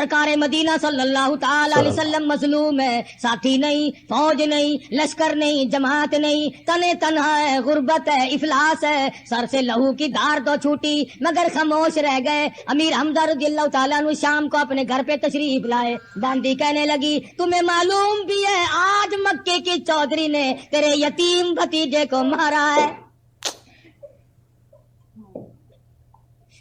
سرکار مدینہ صلی اللہ تعالی علیہ وسلم مظلوم ہے، ساتھی نہیں، فوج نہیں، لشکر نہیں، جماعت نہیں، تنے تنہا ہے، غربت ہے، افلاس ہے، سر سے لہو کی دھار تو چھوٹی مگر خاموش رہ گئے۔ امیر حمزہ رضی اللہ تعالیٰ عنہ شام کو اپنے گھر پہ تشریف لائے، باندی کہنے لگی تمہیں معلوم بھی ہے آج مکے کی چودھری نے تیرے یتیم بھتیجے کو مارا ہے۔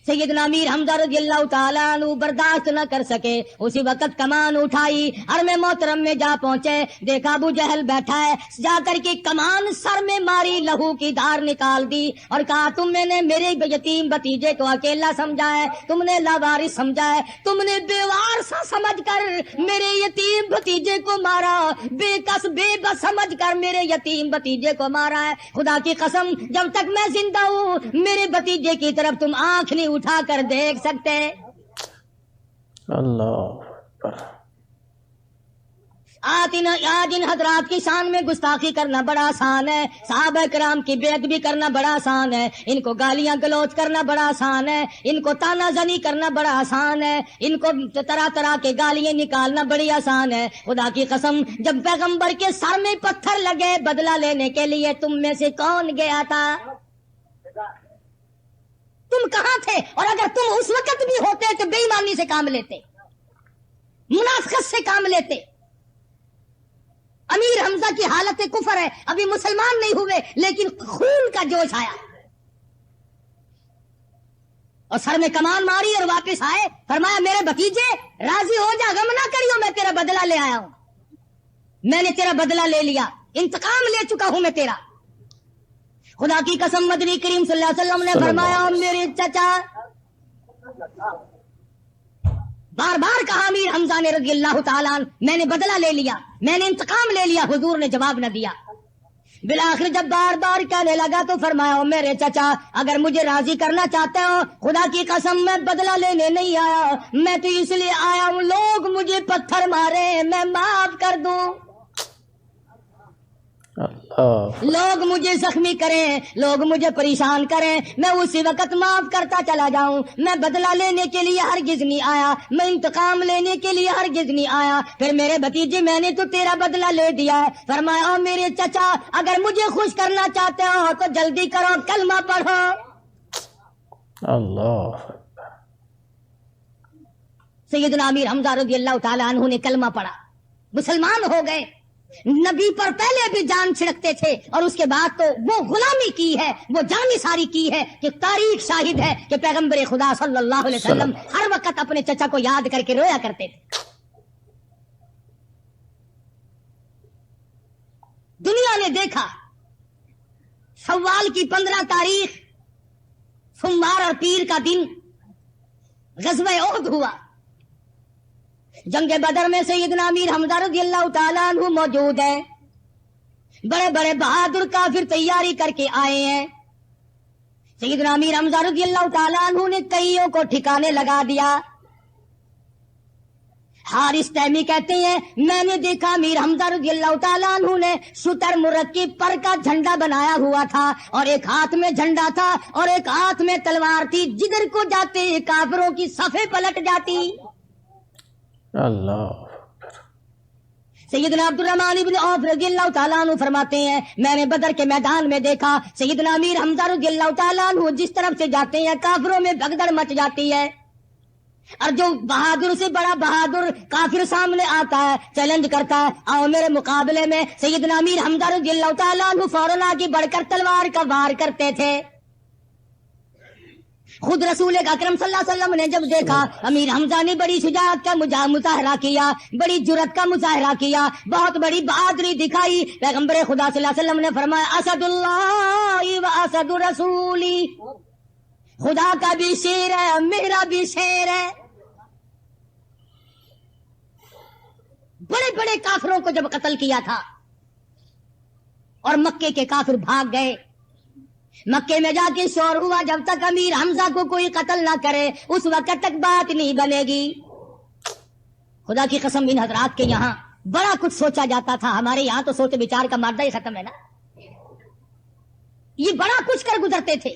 سیدنا امیر حمزہ رضی اللہ تعالیٰ عنہ برداشت نہ کر سکے، اسی وقت کمان اٹھائی، حرم محترم میں جا پہنچے، دیکھا ابو جہل بیٹھا ہے، جا کر کے کمان سر میں ماری، لہو کی دھار نکال دی اور کہا تم نے میرے یتیم بھتیجے کو اکیلا سمجھا ہے، تم نے لاوارث سمجھا ہے، تم نے بیوار سا سمجھ کر میرے یتیم بھتیجے کو مارا، بے کس بے بس سمجھ کر میرے یتیم بھتیجے کو مارا ہے۔ خدا کی قسم جب تک میں زندہ ہوں میرے بھتیجے کی طرف تم آنکھ نہیں اٹھا کر دیکھ سکتے۔ اللہ اکبر۔ آج ان حضرات کی شان میں گستاخی کرنا بڑا آسان ہے، صحابہ کرام کی بے ادبی کرنا بڑا آسان ہے، ان کو گالیاں گلوچ کرنا بڑا آسان ہے، ان کو تانا زنی کرنا بڑا آسان ہے، ان کو طرح طرح کے گالیاں نکالنا بڑی آسان ہے۔ خدا کی قسم جب پیغمبر کے سر میں پتھر لگے بدلہ لینے کے لیے تم میں سے کون گیا تھا؟ تم کہاں تھے؟ اور اگر تم اس وقت بھی ہوتے تو بے ایمانی سے کام لیتے، منافقت سے کام لیتے۔ امیر حمزہ کی حالت کفر ہے، ابھی مسلمان نہیں ہوئے لیکن خون کا جوش آیا اور سر میں کمان ماری اور واپس آئے، فرمایا میرے بھتیجے راضی ہو جا، غم نہ کریو، میں تیرا بدلہ لے آیا ہوں، میں نے تیرا بدلہ لے لیا، انتقام لے چکا ہوں میں تیرا۔ خدا کی قسم مدنی کریم صلی اللہ علیہ وسلم نے فرمایا میرے چچا، بار بار کہا امیر حمزہ نے رضی اللہ تعالیٰ عنہ میں نے بدلہ لے لیا، میں نے انتقام لے لیا، حضور نے جواب نہ دیا۔ بالآخر جب بار بار کہنے لگا تو فرمایا میرے چچا اگر مجھے راضی کرنا چاہتے ہو خدا کی قسم میں بدلہ لینے نہیں آیا، میں تو اس لیے آیا ہوں لوگ مجھے پتھر مارے میں معاف کر دوں، لوگ مجھے زخمی کریں، لوگ مجھے پریشان کریں، میں اسی وقت معاف کرتا چلا جاؤں، میں بدلہ لینے کے لیے ہرگز نہیں آیا، میں انتقام لینے کے لیے ہرگز نہیں آیا۔ پھر میرے بھتیجے میں نے تو تیرا بدلہ لے دیا ہے۔ فرمایا میرے چچا اگر مجھے خوش کرنا چاہتے ہو تو جلدی کرو کلمہ پڑھو۔ اللہ سیدنا امیر حمزہ رضی اللہ تعالیٰ عنہ نے کلمہ پڑھا، مسلمان ہو گئے۔ نبی پر پہلے بھی جان چھڑکتے تھے اور اس کے بعد تو وہ غلامی کی ہے، وہ جان ساری کی ہے کہ تاریخ شاہد ہے کہ پیغمبر خدا صلی اللہ علیہ وسلم ہر وقت اپنے چچا کو یاد کر کے رویا کرتے تھے۔ دنیا نے دیکھا شوال کی 15 تاریخ سوموار اور پیر کا دن غزوہ احد ہوا، جنگ بدر میں سیدنا امیر حمزہ رضی اللہ تعالیٰ عنہ موجود ہے، بڑے بڑے بہادر کافر تیاری کر کے آئے ہیں۔ سیدنا امیر حمزہ رضی اللہ تعالیٰ عنہ نے کئیوں کو ٹھکانے لگا دیا۔ حارث تیمی کہتے ہیں میں نے دیکھا امیر حمزہ رضی اللہ تعالیٰ عنہ نے شتر مرکب پر کا جھنڈا بنایا ہوا تھا اور ایک ہاتھ میں جھنڈا تھا اور ایک ہاتھ میں تلوار تھی، جدھر کو جاتے کافروں کی صفیں پلٹ جاتی۔ اللہ سیدنا عبد الرحمن بن عوف رضی اللہ تعالیٰ عنہ فرماتے ہیں میں نے بدر کے میدان میں دیکھا سیدنا امیر حمزہ رضی اللہ تعالیٰ عنہ جس طرف سے جاتے ہیں کافروں میں بھگدڑ مچ جاتی ہے، اور جو بہادر سے بڑا بہادر کافر سامنے آتا ہے چیلنج کرتا ہے آؤ میرے مقابلے میں، سیدنا امیر حمزہ رضی اللہ تعالیٰ عنہ فوراً آگے بڑھ کر تلوار کا وار کرتے تھے۔ خود رسول اکرم صلی اللہ علیہ وسلم نے جب دیکھا امیر حمزہ نے بڑی شجاعت کا مظاہرہ کیا، بڑی جرأت کا مظاہرہ کیا، بہت بڑی بہادری دکھائی، پیغمبر خدا صلی اللہ علیہ وسلم نے فرمایا اسد اللہ و اسد رسولی، خدا کا بھی شیر ہے میرا بھی شیر ہے۔ بڑے بڑے کافروں کو جب قتل کیا تھا اور مکے کے کافر بھاگ گئے، مکے میں جا کے شور ہوا جب تک امیر حمزہ کو کوئی قتل نہ کرے اس وقت تک بات نہیں بنے گی۔ خدا کی قسم ان حضرات کے یہاں بڑا کچھ سوچا جاتا تھا، ہمارے یہاں تو سوچ بچار کا مادہ ہی ختم ہے نا، یہ بڑا کچھ کر گزرتے تھے۔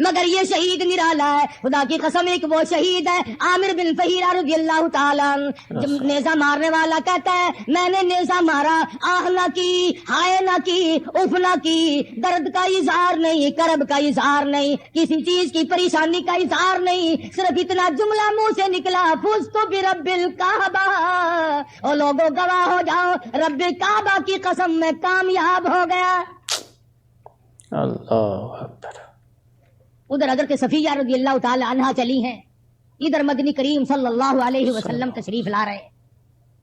مگر یہ شہید نرالا ہے، خدا کی قسم ایک وہ شہید ہے عامر بن فہیرہ رضی اللہ تعالیٰ جب نیزہ مارنے والا کہتا ہے میں نے نیزہ مارا، آہ نہ کی، ہائے نہ کی، اف نہ کی، درد کا اظہار نہیں، کرب کا اظہار نہیں، کسی چیز کی پریشانی کا اظہار نہیں، صرف اتنا جملہ منہ سے نکلا فزت برب الکعبہ، اور لوگوں گواہ ہو جاؤ رب کعبہ کی قسم میں کامیاب ہو گیا۔ اللہ اکبر۔ ادھر حضرت صفیہ رضی اللہ تعالی عنہا چلی ہیں، ادھر مدنی کریم صلی اللہ علیہ وسلم تشریف لا رہے،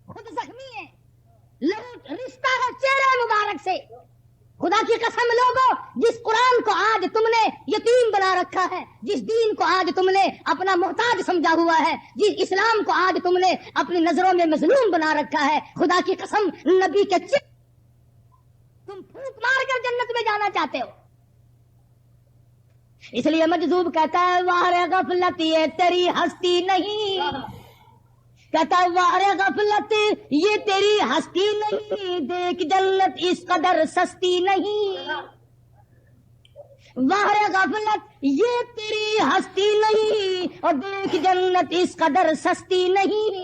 خود زخمی ہیں، لہو رشتہ ہے چہرے مبارک سے۔ خدا کی قسم لوگوں، جس قرآن کو آج تم نے یتیم بنا رکھا ہے، جس دین کو آج تم نے اپنا محتاج سمجھا ہوا ہے، جس اسلام کو آج تم نے اپنی نظروں میں مظلوم بنا رکھا ہے، خدا کی قسم نبی کے تم پھونک مار کر جنت میں جانا چاہتے ہو۔ اس لیے مجذوب کہتا ہے وار غفلت یہ تیری ہستی نہیں، کہتا ہے وار غفلت یہ تیری ہستی نہیں، دیکھ جنت اس قدر سستی نہیں، وار غفلت یہ تیری ہستی نہیں، اور دیکھ جنت اس قدر سستی نہیں،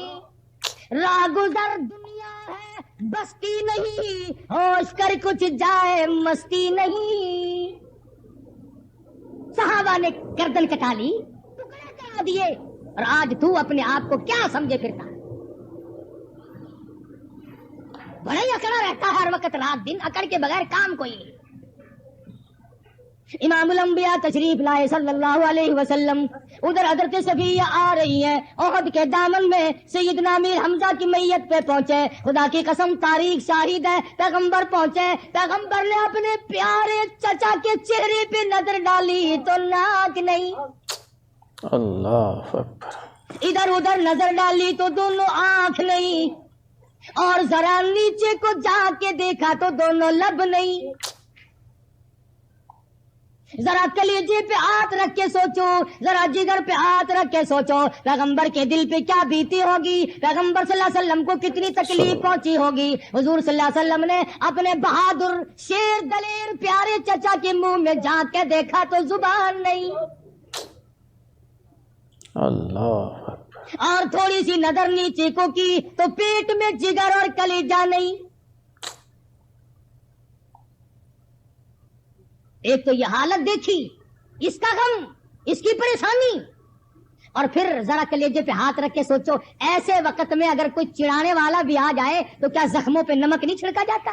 راہ گزر دنیا ہے بستی نہیں، ہوش کر کچھ جائے مستی نہیں۔ صحابہ نے گردن کٹا لی، ٹکڑے کرا دیے، اور آج تو اپنے آپ کو کیا سمجھے پھرتا ہے؟ بڑا ہی اکڑا رہتا ہے ہر وقت رات دن، اکڑ کے بغیر کام کوئی نہیں۔ امام الانبیاء تشریف لائے صلی اللہ علیہ وسلم، ادھر حضرت صفیہ آ رہی ہیں، احد کے دامن میں سیدنا امیر حمزہ کی میت پہ پہنچے، خدا کی قسم تاریخ شاہد ہے، پیغمبر پہنچے، پیغمبر نے اپنے پیارے چچا کے چہرے پہ نظر ڈالی تو ناک نہیں، اللہ اکبر، ادھر ادھر نظر ڈالی تو دونوں آنکھ نہیں، اور ذرا نیچے کو جا کے دیکھا تو دونوں لب نہیں۔ ذرا کلیجے پہ ہاتھ رکھ کے سوچو، ذرا جگر پہ ہاتھ رکھ کے سوچو، پیغمبر کے دل پہ کیا بیتی ہوگی، پیغمبر صلی اللہ علیہ وسلم کو کتنی تکلیف پہنچی ہوگی۔ حضور صلی اللہ علیہ وسلم نے اپنے بہادر شیر دلیر پیارے چچا کے منہ میں جھانک کے دیکھا تو زبان نہیں، اللہ اکبر، اور تھوڑی سی نظر نیچے کو کی تو پیٹ میں جگر اور کلیجہ نہیں۔ ایک تو یہ حالت دیکھی، اس کا غم، اس کی پریشانی، اور پھر ذرا کلیجے پہ ہاتھ رکھ کے سوچو ایسے وقت میں اگر کوئی چڑھانے والا بھی آ جائے تو کیا زخموں پہ نمک نہیں چھڑکا جاتا؟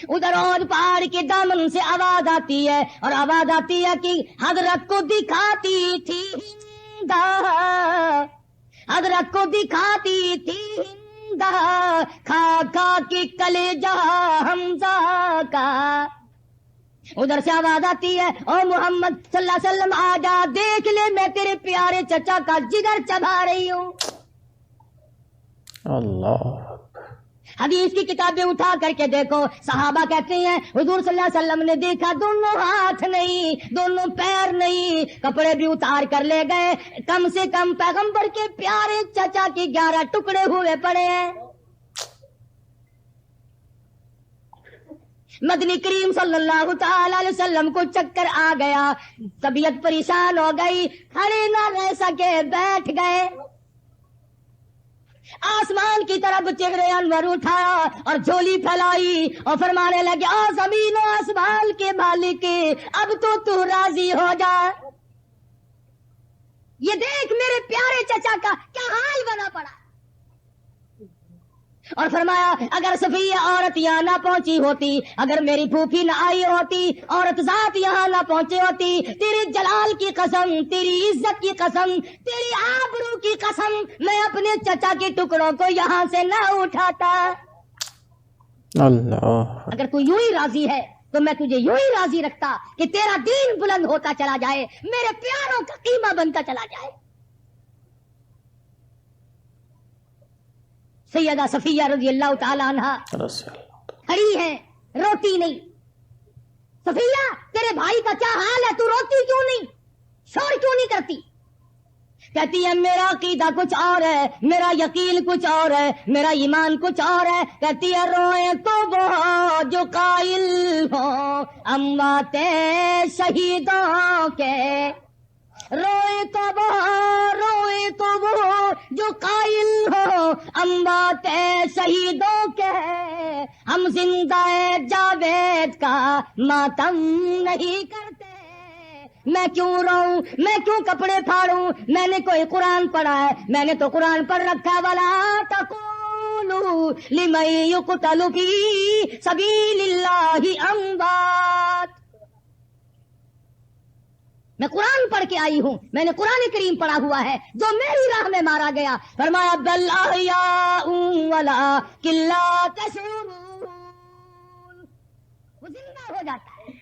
ادھر اور پہاڑ کے دامن سے آواز آتی ہے، اور آواز آتی ہے کہ حضرت کو دکھاتی تھی ہندا، حضرت کو دکھاتی تھی ہندا، کھا کھا کے کلیجہ حمزہ کا۔ ادھر سے آواز آتی ہے او محمد صلی اللہ علیہ وسلم آ جا، دیکھ لے میں تیرے پیارے چچا کا جگر چبا رہی ہوں۔ اللہ، حدیث کی کتابیں اٹھا کر کے دیکھو، صحابہ کہتے ہیں حضور صلی اللہ علیہ وسلم نے دیکھا دونوں ہاتھ نہیں، دونوں پیر نہیں، کپڑے بھی اتار کر لے گئے، کم سے کم پیغمبر کے پیارے چچا کے 11 ٹکڑے ہوئے پڑے ہیں۔ مدنی کریم صلی اللہ تعالی علیہ وسلم کو چکر آ گیا، طبیعت پریشان ہو گئی، کھڑے نہ رہ سکے، بیٹھ گئے، آسمان کی طرف چہرے انور اٹھایا اور جھولی پھیلائی اور فرمانے لگے او زمین و آسمان کے مالک، اب تو راضی ہو جا، یہ دیکھ میرے پیارے چچا کا کیا حال بنا پڑا۔ اور فرمایا اگر صفیہ عورت یہاں نہ پہنچی ہوتی، اگر میری پھوپھی نہ آئی ہوتی، عورت ذات یہاں نہ پہنچی ہوتی، تیرے جلال کی قسم، تیری عزت کی قسم، تیری آبرو کی قسم، میں اپنے چچا کے ٹکڑوں کو یہاں سے نہ اٹھاتا۔ اللہ، اگر تو یوں ہی راضی ہے تو میں تجھے یوں ہی راضی رکھتا کہ تیرا دین بلند ہوتا چلا جائے، میرے پیاروں کا قیمہ بنتا چلا جائے۔ سیدہ صفیہ رضی اللہ تعالی عنہا کھڑی ہے، روتی نہیں۔ صفیہ تیرے بھائی کا کیا حال ہے، تو روتی کیوں نہیں، شور کیوں نہیں کرتی؟ کہتی ہے میرا عقیدہ کچھ اور ہے، میرا یقین کچھ اور ہے، میرا ایمان کچھ اور ہے۔ کہتی ہے روئے تو وہ جو قائل ہو اموات شہیدوں کے، روئے تو وہ جو قائل ہو اموات شہیدوں کے، ہم زندہ جاوید کا ماتم نہیں کرتے۔ میں کیوں روؤں، میں کیوں کپڑے پھاڑوں، میں نے کوئی قرآن پڑھا ہے؟ میں نے تو قرآن پڑھ رکھا، ولا تقولوا لمن يقتل في سبيل الله اموات۔ میں قرآن پڑھ کے آئی ہوں، میں نے قرآن کریم پڑھا ہوا ہے، جو میری راہ میں مارا گیا، فرمایا بل احیاء ولکن لا تشعرون، وہ زندہ ہو جاتا ہے۔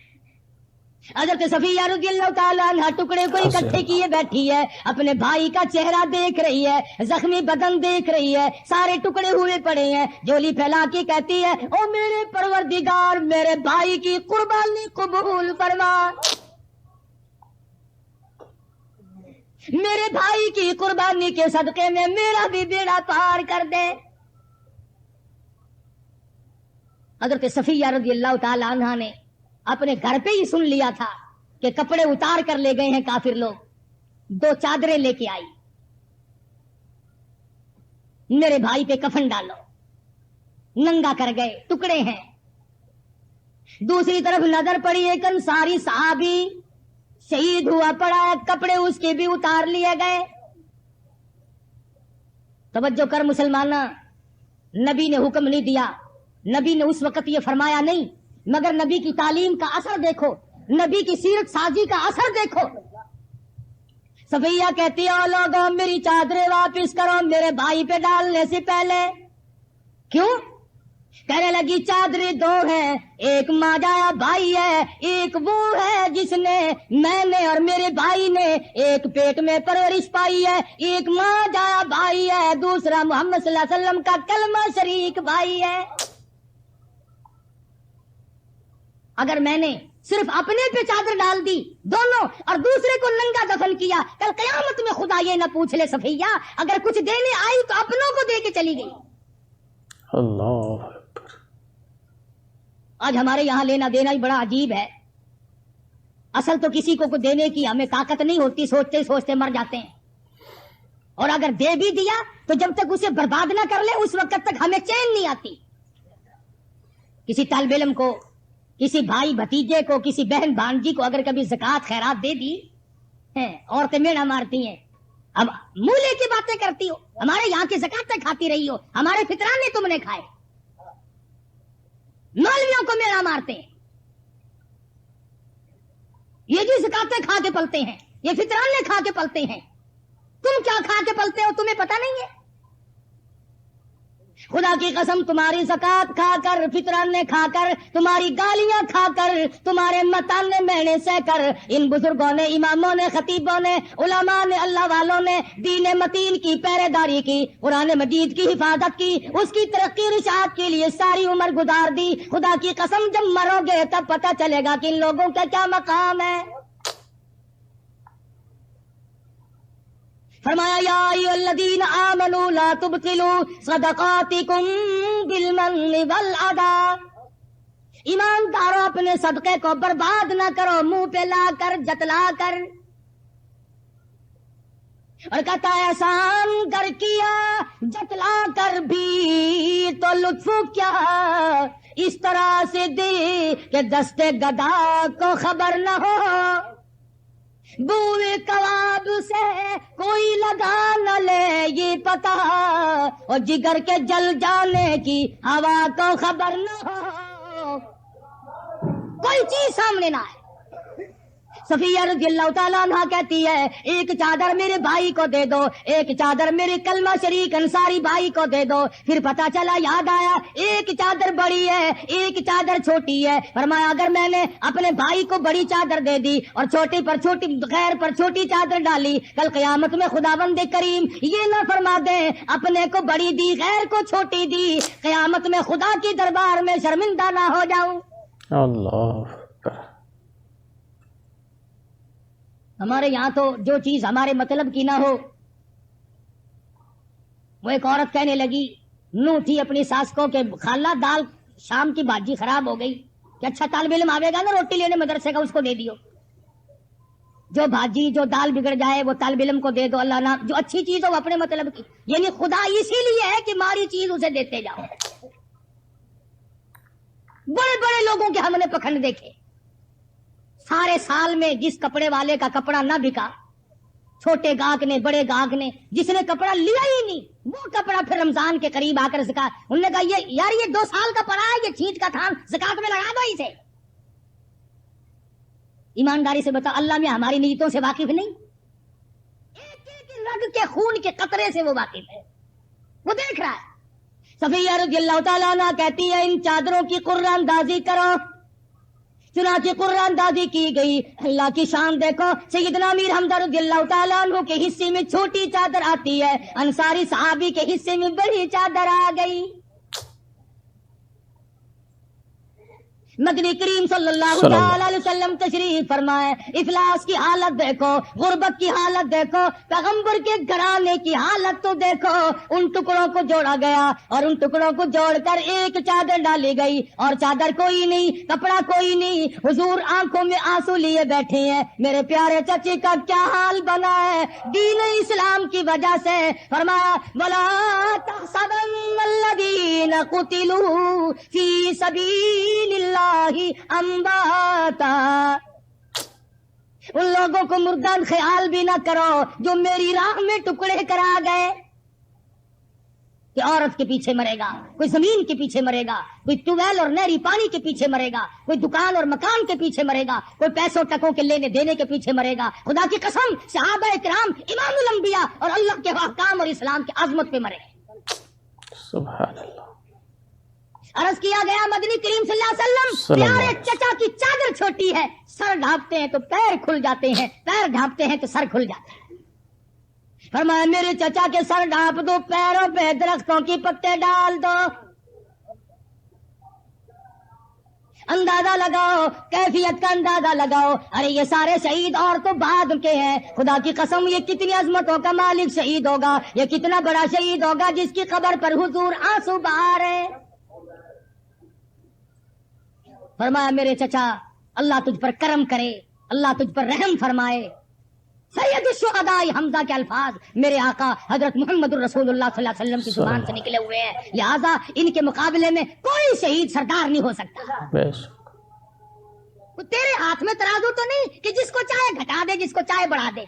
حضرت صفیہ رضی اللہ تعالیٰ عنہ ٹکڑے کو اکٹھے کیے بیٹھی ہے، اپنے بھائی کا چہرہ دیکھ رہی ہے، زخمی بدن دیکھ رہی ہے، سارے ٹکڑے ہوئے پڑے ہیں، جولی پھیلا کے کہتی ہے او میرے پروردگار، میرے بھائی کی قربانی قبول فرما، میرے بھائی کی قربانی کے صدقے میں میرا بھی بیڑا پار کر دے۔ حضرت صفیہ رضی اللہ تعالی عنہا نے اپنے گھر پہ ہی سن لیا تھا کہ کپڑے اتار کر لے گئے ہیں کافر لوگ، 2 چادریں لے کے آئی، میرے بھائی پہ کفن ڈالو، ننگا کر گئے، ٹکڑے ہیں۔ دوسری طرف نظر پڑی ایک انصاری صحابی شہید ہوا پڑا ہے، کپڑے اس کے بھی اتار لیے گئے۔ توجہ کر مسلمانہ، نبی نے حکم نہیں دیا، نبی نے اس وقت یہ فرمایا نہیں، مگر نبی کی تعلیم کا اثر دیکھو، نبی کی سیرت سازی کا اثر دیکھو۔ صفیہ کہتی ہے او لوگوں میری چادریں واپس کرو میرے بھائی پہ ڈالنے سے پہلے۔ کیوں؟ کہنے لگی چادریں 2 ہیں، ایک ماجایا بھائی ہے، ایک وہ ہے جس نے میں نے اور میرے بھائی نے ایک پیٹ میں پرورش پائی ہے، ایک ماجایا بھائی ہے، دوسرا محمد صلی اللہ علیہ وسلم کا کلمہ شریک بھائی ہے۔ اگر میں نے صرف اپنے پہ چادر ڈال دی دونوں اور دوسرے کو ننگا دفن کیا، کل قیامت میں خدا یہ نہ پوچھ لے صفیہ اگر کچھ دینے آئی تو اپنوں کو دے کے چلی گئی۔ اللہ اکبر۔ آج ہمارے یہاں لینا دینا ہی بڑا عجیب ہے، اصل تو کسی کو دینے کی ہمیں طاقت نہیں ہوتی، سوچتے سوچتے مر جاتے ہیں، اور اگر دے بھی دیا تو جب تک اسے برباد نہ کر لے اس وقت تک ہمیں چین نہیں آتی۔ کسی طالب علم کو، کسی بھائی بھتیجے کو، کسی بہن بھانجی کو اگر کبھی زکوٰۃ خیرات دے دی، عورتیں میڑا مارتی ہیں، اب مولے کی باتیں کرتی ہو، ہمارے یہاں کی زکوٰۃیں کھاتی رہی ہو، ہمارے فطرانے تم نے کھائے، مولویوں کو میڑا مارتے ہیں، یہ جو زکوٰۃیں کھا کے پلتے ہیں، یہ فطرانے کھا کے پلتے ہیں، تم کیا کھا کے پلتے ہو تمہیں پتہ نہیں ہے؟ خدا کی قسم تمہاری زکوٰۃ کھا کر، فطرانے کھا کر، تمہاری گالیاں کھا کر، تمہارے متانے مینے سہ کر، ان بزرگوں نے، اماموں نے، خطیبوں نے، علماء نے، اللہ والوں نے دین متین کی پہرے داری کی، قرآن مجید کی حفاظت کی، اس کی ترقی رشاد کے لیے ساری عمر گزار دی۔ خدا کی قسم جب مرو گے تب پتہ چلے گا کہ ان لوگوں کا کیا مقام ہے۔ فرمایا یا ایھا الذین آمنوا لا تبطلوا صدقاتکم بالمن والعدی، ایمانداروں اپنے صدقے کو برباد نہ کرو منہ پہ لا کر، جتلا کر، اور کہتا ہے احسان گر کیا جتلا کر بھی تو لطف کیا، اس طرح سے دے کہ دستے گدا کو خبر نہ ہو، بوئے کباب سے کوئی لگا نہ لے یہ پتا، اور جگر کے جل جانے کی ہوا کو خبر نہ ہو، کوئی چیز سامنے نہ آئے۔ صفیہ رضی اللہ تعالیٰ عنہ کہتی ہے ایک چادر میرے بھائی کو دے دو، ایک چادر میرے کلمہ شریک انصاری بھائی کو دے دو۔ پھر پتا چلا، یاد آیا ایک چادر بڑی ہے ایک چادر چھوٹی ہے۔ فرمایا اگر میں نے اپنے بھائی کو بڑی چادر دے دی اور چھوٹی پر چھوٹی، غیر پر چھوٹی چادر ڈالی، کل قیامت میں خداوند کریم یہ نہ فرما دے اپنے کو بڑی دی غیر کو چھوٹی دی، قیامت میں خدا کی دربار میں شرمندہ نہ ہو جاؤں۔ اللہ، ہمارے یہاں تو جو چیز ہمارے مطلب کی نہ ہو، وہ ایک عورت کہنے لگی، نو تھی اپنی ساس کو کہ خالہ دال شام کی بھاجی خراب ہو گئی، کہ اچھا طالب علم آئے گا نا روٹی لینے مدرسے کا، اس کو دے دیو، جو بھاجی جو دال بگڑ جائے وہ طالب علم کو دے دو، اللہ نام جو اچھی چیز ہو وہ اپنے مطلب کی، یعنی خدا اسی لیے ہے کہ ماری چیز اسے دیتے جاؤ۔ بڑے بڑے لوگوں کے ہم نے پکھنڈ دیکھے، سارے سال میں جس کپڑے والے کا کپڑا نہ بکا، چھوٹے گاہک نے بڑے گاہک نے جس نے کپڑا لیا ہی نہیں، وہ کپڑا پھر رمضان کے قریب آ کر زکات، انہوں نے کہا یہ 2 سال کا پڑا ہے، یہ چھینٹ کا تھان زکات میں لگا دو اسے۔ ایمانداری سے بتا، اللہ میں ہماری نیتوں سے واقف نہیں؟ ایک ایک رگ کے خون کے قطرے سے وہ واقف ہے، وہ دیکھ رہا ہے۔ صفیہ رضی اللہ تعالیٰ عنہ کہتی ہے ان چادروں کی قرہ اندازی کرو، چنانچہ قرہ اندازی کی گئی۔ اللہ کی شان دیکھو، سیدنا امیر حمزہ رضی اللہ تعالیٰ عنہ کے حصے میں چھوٹی چادر آتی ہے، انصاری صحابی کے حصے میں بڑی چادر آ گئی۔ مدنی کریم صلی اللہ علیہ وسلم تشریف فرمائے، افلاس کی حالت دیکھو، غربت کی حالت دیکھو، پیغمبر کے گھرانے کی حالت تو دیکھو۔ ان ٹکڑوں کو جوڑا گیا اور ان ٹکڑوں کو جوڑ کر ایک چادر ڈالی گئی، اور چادر کوئی نہیں، کپڑا کوئی نہیں، حضور آنکھوں میں آنسو لیے بیٹھے ہیں۔ میرے پیارے چچی کا کیا حال بنا ہے دین اسلام کی وجہ سے؟ فرمایا وَلَا تَحْسَبَنَّ الَّذِينَ قُتِلُوا فِي سَبِيلِ اللَّهِ امواتا، ان لوگوں کو مردان خیال بھی نہ کرو جو میری راہ میں ٹکڑے کرا گئے۔ کہ عورت کے پیچھے مرے گا، کوئی زمین کے پیچھے مرے گا، کوئی ٹویل اور نہری پانی کے پیچھے مرے گا، کوئی دکان اور مکان کے پیچھے مرے گا، کوئی پیسوں ٹکوں کے لینے دینے کے پیچھے مرے گا۔ خدا کی قسم صحابہ کرام امام الانبیاء اور اللہ کے احکام اور اسلام کی عظمت پہ مرے۔ سبحان اللہ۔ عرض کیا گیا مدنی کریم صلی اللہ علیہ وسلم پیارے چچا کی چادر چھوٹی ہے، سر ڈھانپتے ہیں تو پیر کھل جاتے ہیں، پیر ڈھانپتے ہیں تو سر کھل جاتا ہے۔ فرمایا میرے چچا کے سر ڈھانپ دو، پیروں پہ درختوں کی پتے ڈال دو، اندازہ لگاؤ، کیفیت کا اندازہ لگاؤ۔ ارے یہ سارے شہید اور تو بعد کے ہیں، خدا کی قسم یہ کتنی عظمتوں کا مالک شہید ہوگا، یہ کتنا بڑا شہید ہوگا جس کی قبر پر حضور آنسو بہا رہے۔ فرمایا میرے چچا اللہ تجھ پر کرم کرے، اللہ تجھ پر رحم فرمائے۔ سید الشہداء حمزہ کے الفاظ میرے آقا حضرت محمد الرسول اللہ صلی اللہ علیہ وسلم کی زبان سے نکلے ہوئے ہیں، لہذا ان کے مقابلے میں کوئی شہید سردار نہیں ہو سکتا۔ تیرے ہاتھ میں ترازو تو نہیں کہ جس کو چاہے گھٹا دے، جس کو چاہے بڑھا دے،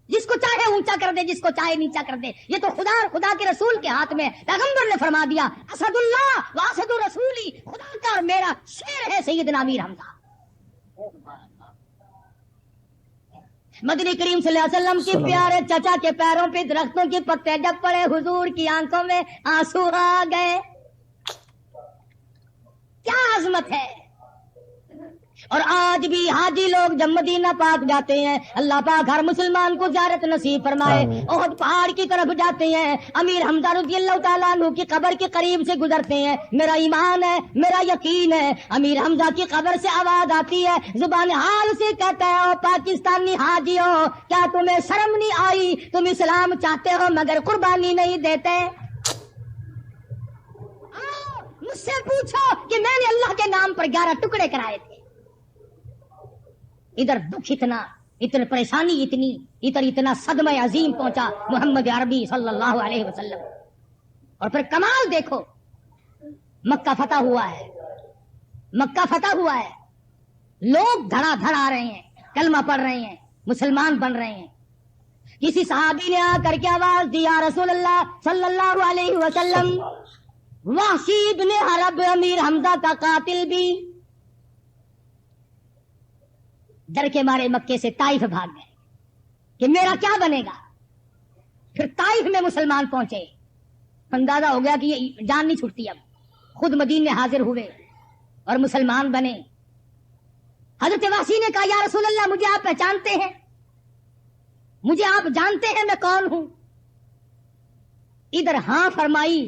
جس کو چاہے اونچا کر دے، جس کو چاہے نیچا کر دے۔ یہ تو خدا اور خدا کے رسول کے ہاتھ میں، پیغمبر نے فرما دیا اسد اللہ واسد رسولی، خدا کا اور میرا شیر ہے سیدنا امیر حمزہ۔ مدنی کریم صلی اللہ علیہ وسلم کی پیارے چچا کے پیروں پہ درختوں کے پتے جب پڑے، حضور کی آنکھوں میں آنسو آ گئے۔ کیا عظمت ہے! اور آج بھی حاجی لوگ جب مدینہ پاک جاتے ہیں، اللہ پاک ہر مسلمان کو زیارت نصیب فرمائے، احد پہاڑ کی طرف جاتے ہیں، امیر حمزہ رضی اللہ تعالیٰ عنہ کی قبر کے قریب سے گزرتے ہیں، میرا ایمان ہے، میرا یقین ہے، امیر حمزہ کی قبر سے آواز آتی ہے، زبان حال سے کہتا ہے او پاکستانی حاجیوں، کیا تمہیں شرم نہیں آئی؟ تم اسلام چاہتے ہو مگر قربانی نہیں دیتے۔ مجھ سے پوچھو کہ میں نے اللہ کے نام پر 11 ٹکڑے کرائے تھے، ادھر دکھ اتنا، اتنی پریشانی اتنی، اتنا صدمہ عظیم پہنچا محمد عربی صلی اللہ علیہ وسلم۔ اور پھر کمال دیکھو، مکہ فتح ہوا ہے، مکہ فتح ہوا ہے، لوگ دھڑا دھڑ آ رہے ہیں، کلمہ پڑھ رہے ہیں، مسلمان بن رہے ہیں۔ کسی صحابی نے آ کر کے آواز دی یا رسول اللہ صلی اللہ علیہ وسلم، وحشی بن حرب امیر حمزہ کا قاتل بھی۔ ڈر کے مارے مکے سے طائف بھاگ گئے کہ میرا کیا بنے گا۔ پھر طائف میں مسلمان پہنچے، اندازہ ہو گیا کہ یہ جان نہیں چھوٹتی، اب خود مدینے حاضر ہوئے اور مسلمان بنے۔ حضرت وحشی نے کہا یا رسول اللہ مجھے آپ پہچانتے ہیں، مجھے آپ جانتے ہیں میں کون ہوں؟ ادھر ہاں فرمائی،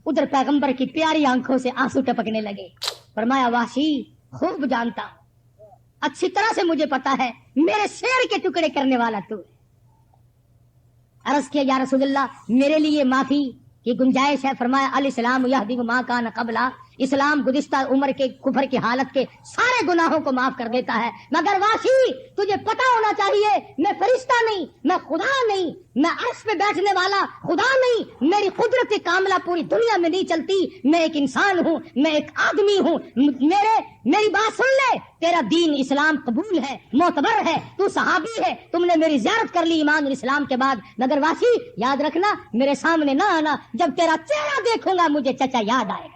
ادھر پیغمبر کی پیاری آنکھوں سے آنسو ٹپکنے لگے۔ فرمایا وحشی خوب جانتا ہوں، اچھی طرح سے مجھے پتا ہے، میرے شیر کے ٹکڑے کرنے والا تو۔ عرض کیا یا رسول اللہ میرے لیے معافی کی گنجائش ہے؟ فرمایا الاسلام یہدم ما کان قبلہ، اسلام گزشتہ عمر کے کفر کی حالت کے سارے گناہوں کو معاف کر دیتا ہے. مگر واسی تجھے پتا ہونا چاہیے میں فرشتہ نہیں, میں خدا نہیں, میں عرش پہ بیٹھنے والا خدا نہیں, میری قدرت کاملہ پوری دنیا میں نہیں چلتی. میں ایک انسان ہوں, میں ایک آدمی ہوں. میری بات سن لے, تیرا دین اسلام قبول ہے, معتبر ہے, تو صحابی ہے, تم نے میری زیارت کر لی ایمان اور اسلام کے بعد. مگر واسی یاد رکھنا, میرے سامنے نہ آنا, جب تیرا چہرہ دیکھوں گا مجھے چچا یاد آئے گا.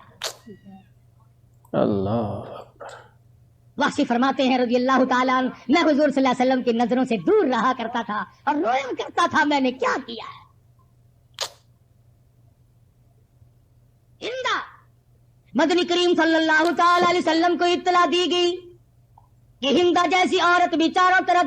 اللہ اکبر. واسی فرماتے ہیں رضی اللہ تعالیٰ عنہ, میں حضور صلی اللہ علیہ وسلم کی نظروں سے دور رہا کرتا تھا اور رویا کرتا تھا, میں نے کیا کیا ہے. ہندا مدنی کریم صلی اللہ تعالی علیہ وسلم کو اطلاع دی گئی کہ ہندا جیسی عورت بھی چاروں طرف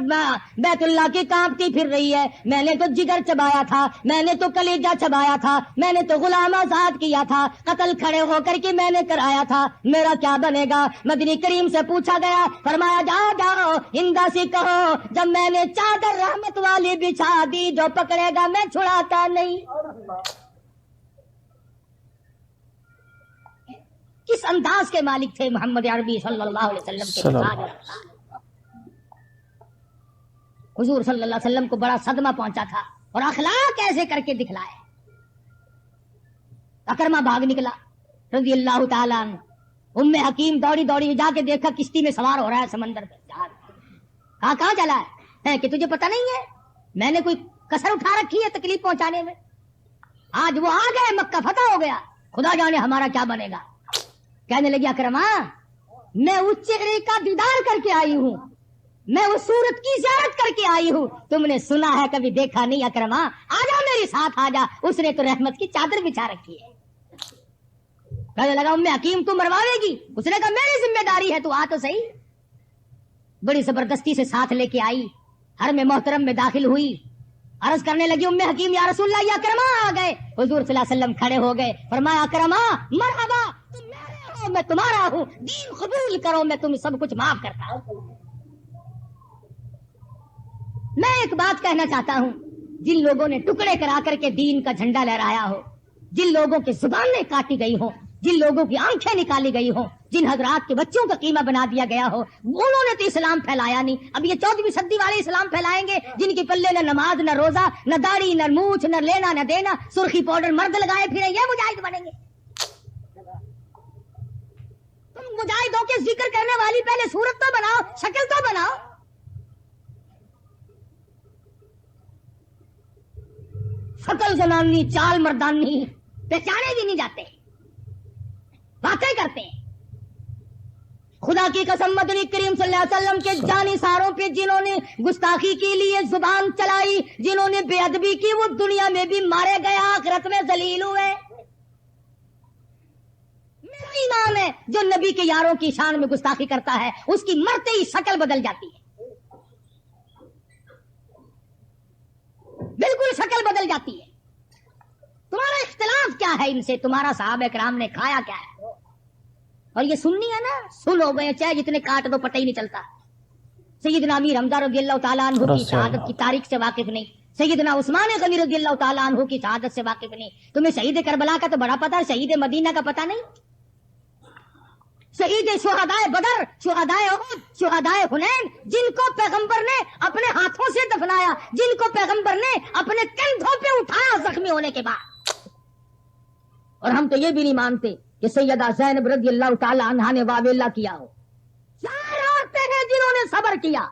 بیت اللہ کی کانپتی پھر رہی ہے. میں نے تو جگر چبایا تھا, میں نے تو کلیجہ چبایا تھا, میں نے تو غلام آزاد کیا تھا, قتل کھڑے ہو کر کے میں نے کرایا تھا, میرا کیا بنے گا. مدنی کریم سے پوچھا گیا, فرمایا جاؤ ہندا سے کہو, جب میں نے چادر رحمت والی بچھا دی, جو پکڑے گا میں چھڑاتا نہیں. کس انداز کے مالک تھے محمد عربی صلی اللہ علیہ وسلم کے. حضور صلی اللہ علیہ وسلم کو بڑا صدمہ پہنچا تھا اور اخلاق ایسے کر کے دکھلائے. اکرمہ بھاگ نکلا رضی اللہ تعالیٰ عنہ. ام حکیم دوڑی دوڑی جا کے دیکھا کشتی میں سوار ہو رہا ہے سمندر پہ. کہاں چلا ہے کہ تجھے پتہ نہیں ہے میں نے کوئی کسر اٹھا رکھی ہے تکلیف پہنچانے میں. آج وہ آ گئے, مکہ فتح ہو گیا, خدا جانے ہمارا کیا بنے گا. کہنے لگی اکرمہ میں اس چہرے کا دیدار کر کے آئی ہوں, میں اس صورت کی زیارت کر کے آئی ہوں, تم نے سنا ہے کبھی دیکھا نہیں. اکرمہ آجا میرے ساتھ آجا, اس نے تو رحمت کی چادر بچھا رکھی ہے. کہنے لگا ام حکیم تو مرواوے گی, اس نے کہا میری ذمہ داری ہے, تو آ تو صحیح. بڑی زبردستی سے ساتھ لے کے آئی, حرم محترم میں داخل ہوئی. عرض کرنے لگی ام حکیم یا رسول اللہ, یا اکرمہ آ گئے. حضور صلی اللہ علیہ وسلم کھڑے ہو گئے, فرمایا اکرمہ مرحبا, تم میرے ہو میں تمہارا ہوں, دین قبول کرو, میں تمہیں سب کچھ معاف کرتا ہوں. میں ایک بات کہنا چاہتا ہوں, جن لوگوں نے ٹکڑے کرا کر کے دین کا جھنڈا لہرایا ہو, جن لوگوں کی زبانیں کاٹی گئی ہوں, جن لوگوں کی آنکھیں نکالی گئی ہوں, جن حضرات کے بچوں کا قیمہ بنا دیا گیا ہو, انہوں نے تو اسلام پھیلایا نہیں. اب یہ 14ویں صدی والے اسلام پھیلائیں گے جن کی پلے نہ نماز نہ روزہ نہ داڑھی نہ مونچھ نہ لینا نہ دینا, سرخی پاؤڈر مرد لگائے پھریں, یہ مجاہد بنیں گے. تم مجاہدوں کے ذکر کرنے والی پہلے صورت تو بناؤ, شکل تو بناؤ. شکل زنانی چال مردانی پہچانے بھی نہیں جاتے, باتیں کرتے ہیں. خدا کی قسم مدنی کریم صلی اللہ علیہ وسلم کے جانی ساروں پہ جنہوں نے گستاخی کے لیے زبان چلائی, جنہوں نے بے ادبی کی, وہ دنیا میں بھی مارے گئے, آخرت میں ذلیل ہوئے. میرا ایمان ہے جو نبی کے یاروں کی شان میں گستاخی کرتا ہے اس کی مرتے ہی شکل بدل جاتی ہے, بالکل شکل بدل جاتی ہے. تمہارا اختلاف کیا ہے ان سے, تمہارا صحابہ کرام نے کھایا کیا ہے. اور یہ سننی ہے نا, سن ہو گئے, چاہے جتنے کاٹ دو پتہ ہی نہیں چلتا. سیدنا امیر حمزہ رضی اللہ تعالیٰ عنہ کی شہادت کی تاریخ سے واقف نہیں, سیدنا عثمان غنی رضی اللہ تعالیٰ عنہ کی شہادت سے واقف نہیں. تمہیں شہید کربلا کا تو بڑا پتہ ہے, شہید مدینہ کا پتہ نہیں. شہید شہدائے بدر, شہدائے احد, شہدائے حنین, جن کو پیغمبر نے اپنے ہاتھوں سے دفنایا, جن کو پیغمبر نے اپنے کندھوں پہ اٹھایا زخمی ہونے کے بعد. اور ہم تو یہ بھی نہیں مانتے کہ سیدہ زینب رضی اللہ تعالی عنہا نے واویلا کیا ہو. چار عورتیں ہیں جنہوں نے صبر کیا.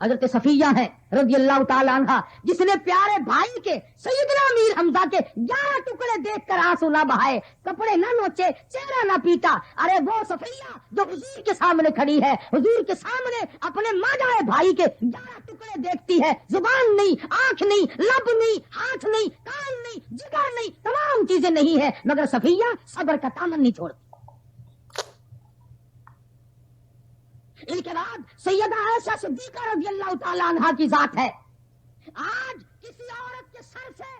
حضرت صفیہ ہے رضی اللہ تعالی عنہا, جس نے پیارے بھائی کے سیدنا امیر حمزہ کے 11 ٹکڑے دیکھ کر آنسو نہ بہائے, کپڑے نہ نوچے, چہرہ نہ پیٹا. ارے وہ صفیہ جو حضور کے سامنے کھڑی ہے, حضور کے سامنے اپنے ماجائے بھائی کے 11 ٹکڑے دیکھتی ہے, زبان نہیں, آنکھ نہیں, لب نہیں, ہاتھ نہیں, کان نہیں, جگر نہیں, تمام چیزیں نہیں ہے, مگر صفیہ صبر کا دامن نہیں چھوڑتی. ان کے بعد سیدہ عائشہ صدیقہ رضی اللہ تعالیٰ عنہا کی ذات ہے. آج کسی عورت کے سر سے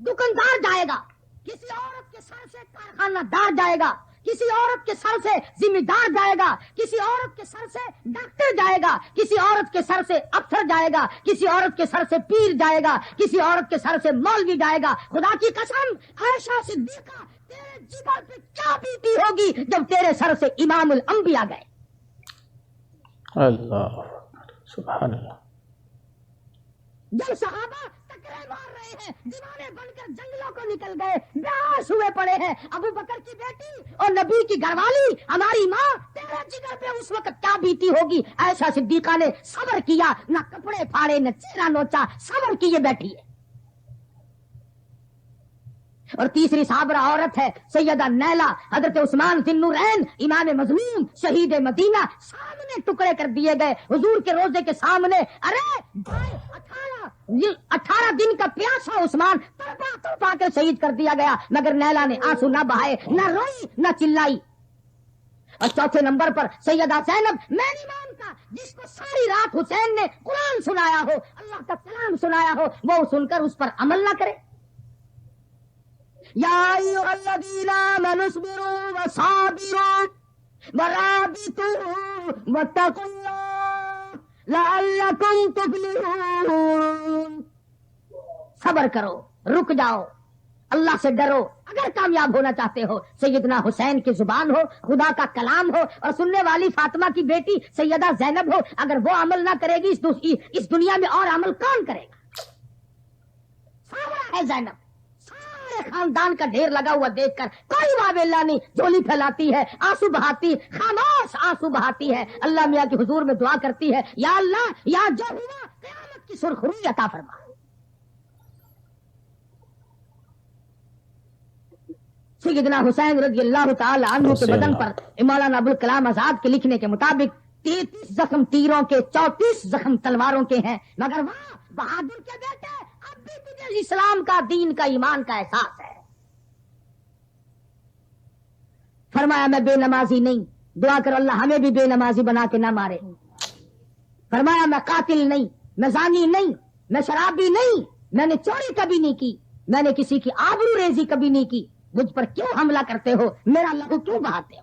دکاندار جائے گا, کسی عورت کے سر سے کارخانہ دار جائے گا, کسی عورت کے سر سے ذمہ دار جائے گا, کسی عورت کے سر سے ڈاکٹر جائے گا, کسی عورت کے سر سے افسر جائے گا, کسی عورت کے سر سے پیر جائے گا, کسی عورت کے سر سے مولوی جائے گا. خدا کی قسم عائشہ صدیقہ تیرے جگر پہ کیا بیتی ہوگی جب تیرے سر سے امام الانبیاء گئے. اللہ سبحان اللہ. جب صحابہ ٹکرے مار رہے ہیں, دیوانے بن کر جنگلوں کو نکل گئے, بیہوش ہوئے پڑے ہیں, ابو بکر کی بیٹی اور نبی کی گھر والی ہماری ماں, تیرے جگر پہ اس وقت کیا بیتی ہوگی. ایسا صدیقہ نے صبر کیا, نہ کپڑے پھاڑے نہ چہرہ نوچا, صبر کیے بیٹھی ہے. اور تیسری صابرہ عورت ہے سیدہ نیلا, حضرت عثمان ذی النورین, امام مظلوم, شہید مدینہ, سامنے ٹکڑے کر دیے گئے حضور کے روزے کے سامنے. ارے 18 دن کا پیاسا عثمان تڑپا تڑپا کر شہید کر دیا گیا, مگر نیلا نے آنسو نہ بہائے, نہ روئی نہ چلائی. اور چوتھے نمبر پر سیدہ زینب, میں نہیں مانتا جس کو ساری رات حسین نے قرآن سنایا ہو, اللہ کا کلام سنایا ہو, وہ سن کر اس پر عمل نہ کرے. یا ایھا الذین آمنوا اصبروا وصابروا ورابطوا واتقوا اللہ لعلکم تفلحون. صبر کرو, رک جاؤ, اللہ سے ڈرو اگر کامیاب ہونا چاہتے ہو. سیدنا حسین کی زبان ہو, خدا کا کلام ہو, اور سننے والی فاطمہ کی بیٹی سیدہ زینب ہو, اگر وہ عمل نہ کرے گی اس دنیا میں اور عمل کون کرے گا. صابرہ ہے زینب, خاندان کا ڈھیر لگا ہوا دیکھ کر کوئی واویلا نہیں, جھولی پھیلاتی ہے, آنسو بہاتی, خاموش آنسو بہاتی ہے, اللہ میاں کے حضور میں دعا کرتی ہے, یا اللہ, یا جو ہوا قیامت کی سرخروئی عطا فرما. سیدنا حسین رضی اللہ تعالی عنہ کے بدن پر مولانا ابوالکلام آزاد کے لکھنے کے مطابق 33 زخم تیروں کے, 34 زخم تلواروں کے ہیں, مگر وہاں بہادر کے بیٹے اب بھی تجھے اسلام کا, دین کا, ایمان کا احساس ہے. فرمایا میں بے نمازی نہیں, دعا کر اللہ ہمیں بھی بے نمازی بنا کے نہ مارے. فرمایا میں قاتل نہیں, میں زانی نہیں, میں شرابی نہیں, میں نے چوری کبھی نہیں کی, میں نے کسی کی آبرو ریزی کبھی نہیں کی. مجھ پر کیوں حملہ کرتے ہو, میرا لہو کیوں بہاتے ہو.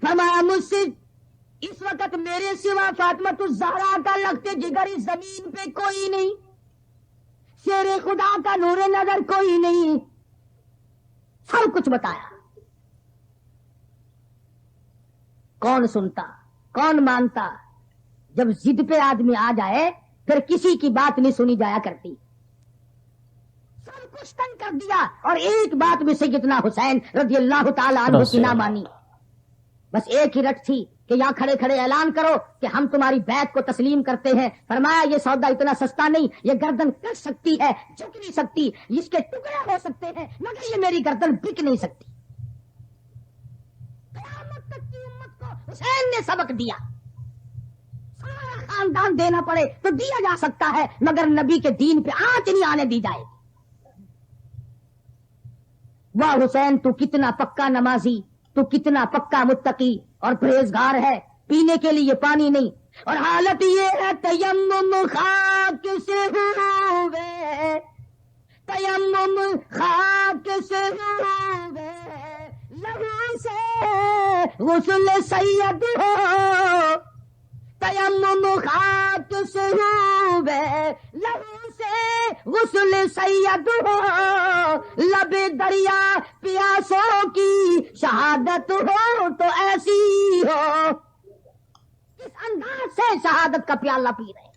فرمایا مجھ سے اس وقت میرے سوا فاطمہ الزہرا کا لگتے جگر اس زمین پہ کوئی نہیں, شیر خدا کا نور نظر کوئی نہیں. سب کچھ بتایا. کون سنتا, کون مانتا. جب ضد پہ آدمی آ جائے پھر کسی کی بات نہیں سنی جایا کرتی. سب کچھ تنگ کر دیا, اور ایک بات بھی سیدنا حسین رضی اللہ تعالی عنہ کی نہ مانی. بس ایک ہی رٹ تھی کہ یہاں کھڑے کھڑے اعلان کرو کہ ہم تمہاری بیعت کو تسلیم کرتے ہیں. فرمایا یہ سودا اتنا سستا نہیں, یہ گردن کٹ سکتی ہے, جھک نہیں سکتی, اس کے ٹکڑے ہو سکتے ہیں, مگر یہ میری گردن بک نہیں سکتی. قیامت تک کی امت کو حسین نے سبق دیا. سارا خاندان دینا پڑے تو دیا جا سکتا ہے, مگر نبی کے دین پہ آنچ نہیں آنے دی جائے. واہ حسین, تو کتنا پکا نمازی, تو کتنا پکا متقی اور پرہیزگار ہے. پینے کے لیے پانی نہیں, اور حالت یہ ہے تیمم خاک سے ہوئے, تیمم خاک سے ہوئے, لہو سے غسل سید ہو, تیمم خاک سے ہوئے, لہو سے غسل سید ہو, لب دریا پیاسوں کی شہادت ہو تو ایسی ہو. کس انداز سے شہادت کا پیالہ پی رہے.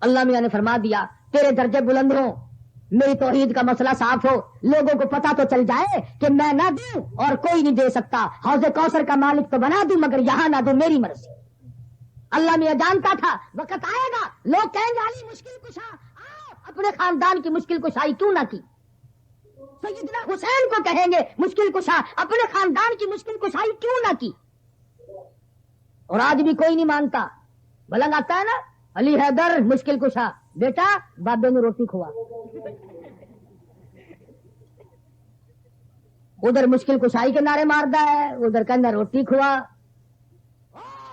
اللہ میاں نے فرما دیا تیرے درجے بلند ہو, میری توحید کا مسئلہ صاف ہو, لوگوں کو پتا تو چل جائے کہ میں نہ دوں اور کوئی نہیں دے سکتا. حوض کوثر کا مالک تو بنا دوں مگر یہاں نہ دوں, میری مرضی. اللہ میاں جانتا تھا وقت آئے گا لوگ کہیں گے علی مشکل کشا, آؤ اپنے خاندان کی مشکل کشائی کیوں نہ کی. سیدنا حسین کو کہیں گے مشکل کشا, اپنے خاندان کی مشکل کشائی کیوں نہ کی. اور آج بھی کوئی نہیں مانتا. بلنگ آتا ہے نا, علی حیدر مشکل کشا, بیٹا بابے نے روٹی کھوا. ادھر مشکل کشائی کے نعرے مارتا ہے, ادھر کہنا روٹی کھوا.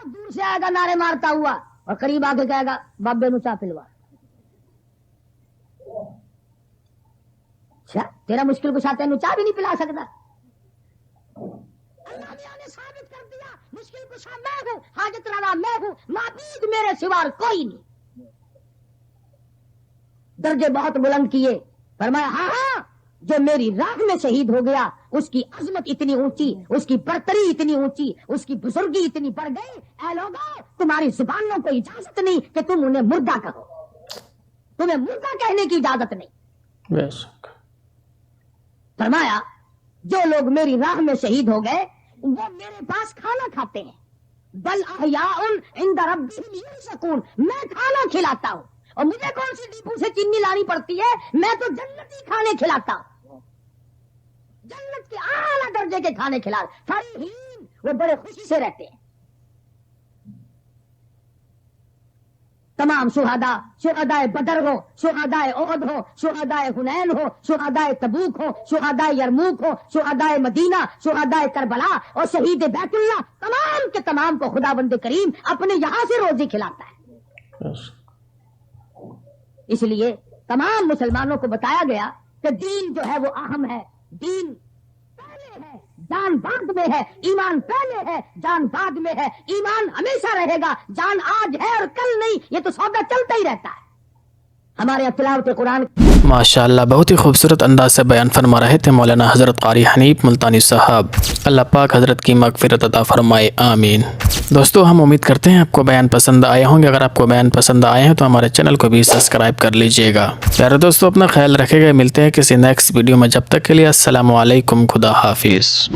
دور سے آئے گا نعرے مارتا ہوا, اور قریب آ کے کہے گا بابے نو چاہ پلوا. تیرا مشکل کشا تینو چاہ بھی نہیں پلا سکتا. اللہ نے ثابت کر دیا مشکل کشا میں ہوں, حاجت روا میں ہوں, معبود میرے سوا کوئی نہیں. درجے بہت بلند کیے, فرمایا ہاں ہاں جو میری راہ میں شہید ہو گیا اس کی عظمت اتنی اونچی، اس کی برتری اتنی اونچی، اس کی بزرگی اتنی بڑھ گئی، اے لوگوں تمہاری زبانوں کو اجازت نہیں کہ تم انہیں مردہ کہو، تمہیں مردہ کہنے کی اجازت نہیں۔ فرمایا جو لوگ میری راہ میں شہید ہو گئے وہ میرے پاس کھانا کھاتے ہیں، بل احیاء عند ربهم یرزقون، میں کھانا کھلاتا ہوں، اور مجھے کون سی ڈیپو سے چینی لانی پڑتی ہے، میں تو جنتی کھانے کھلاتا ہوں، جنت کے اعلیٰ درجے کے کھانے کھلا، فرحین وہ بڑے خوشی سے رہتے ہیں۔ تمام شہداء بدر ہو، شہداء احد ہو، شہداء حنین ہو، شہداء تبوک ہو، شہداء یرموک ہو، شہداء مدینہ، شہداء کربلا اور شہید بیت اللہ، تمام کے تمام کو خداوند کریم اپنے یہاں سے روزی کھلاتا ہے۔ اس لیے تمام مسلمانوں کو بتایا گیا کہ دین جو ہے وہ اہم ہے، دین پہلے ہے، جان بعد میں ہے، ایمان پہلے ہے، جان بعد میں ہے، ایمان ہمیشہ رہے گا، جان آج ہے اور کل نہیں، یہ تو سودا چلتا ہی رہتا ہے۔ ہمارے تلاوت قرآن ماشاءاللہ بہت ہی خوبصورت انداز سے بیان فرما رہے تھے مولانا حضرت قاری حنیف ملتانی صاحب، اللہ پاک حضرت کی مغفرت عطا فرمائے، آمین۔ دوستو ہم امید کرتے ہیں آپ کو بیان پسند آئے ہوں گے، اگر آپ کو بیان پسند آئے ہیں تو ہمارے چینل کو بھی سبسکرائب کر لیجئے گا۔ پیارے دوستو اپنا خیال رکھے گا، ملتے ہیں کسی نیکسٹ ویڈیو میں، جب تک کے لیے السلام علیکم، خدا حافظ۔